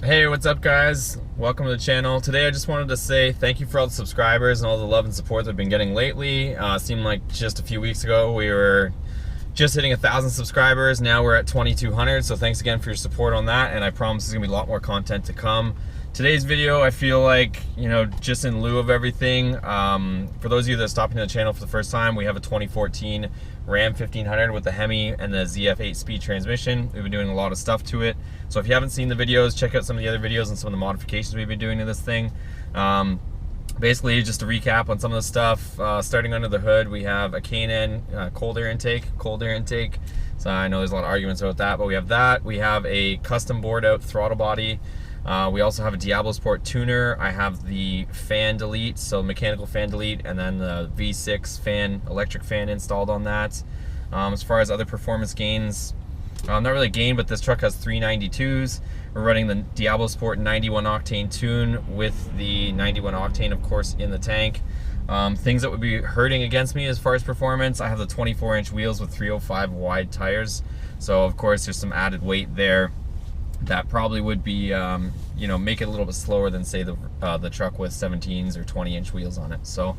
Hey, what's up guys? Welcome to the channel. Today I just wanted to say thank you for all the subscribers and all the love and support that I've been getting lately. Seemed like just a few weeks ago we were just hitting 1,000 subscribers. Now we're at 2,200, so thanks again for your support on that, and I promise there's gonna be a lot more content to come. Today's video, I feel like, just in lieu of everything, for those of you that are stopping to the channel for the first time, we have a 2014 Ram 1500 with the HEMI and the ZF 8-speed transmission. We've been doing a lot of stuff to it. So if you haven't seen the videos, check out some of the other videos and some of the modifications we've been doing to this thing. Basically, just to recap on some of the stuff, starting under the hood, we have a K&N cold air intake. So I know there's a lot of arguments about that, but we have that. We have a custom bored out throttle body. We also have a DiabloSport tuner. I have the fan delete, so mechanical fan delete, and then the V6 fan, electric fan installed on that. As far as other performance gains, not really gain, but this truck has 392s. We're running the DiabloSport 91 octane tune with the 91 octane, of course, in the tank. Things that would be hurting against me as far as performance, I have the 24-inch wheels with 305 wide tires. So of course there's some added weight there that probably would be, make it a little bit slower than, say, the truck with 17s or 20-inch wheels on it. So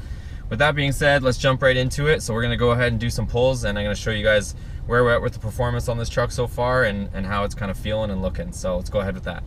with that being said, let's jump right into it. So we're going to go ahead and do some pulls, and I'm going to show you guys where we're at with the performance on this truck so far and how it's kind of feeling and looking. So let's go ahead with that.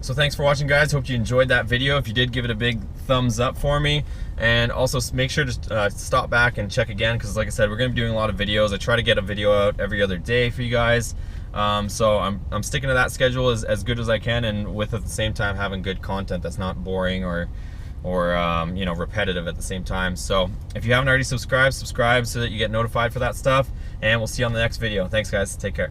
So thanks for watching, guys. Hope you enjoyed that video. If you did, give it a big thumbs up for me, and also make sure to stop back and check again, because like I said, we're going to be doing a lot of videos. I try to get a video out every other day for you guys, so I'm sticking to that schedule as good as I can, and with at the same time having good content that's not boring or repetitive at the same time. So if you haven't already subscribed, subscribe so that you get notified for that stuff, and we'll see you on the next video. Thanks guys, take care.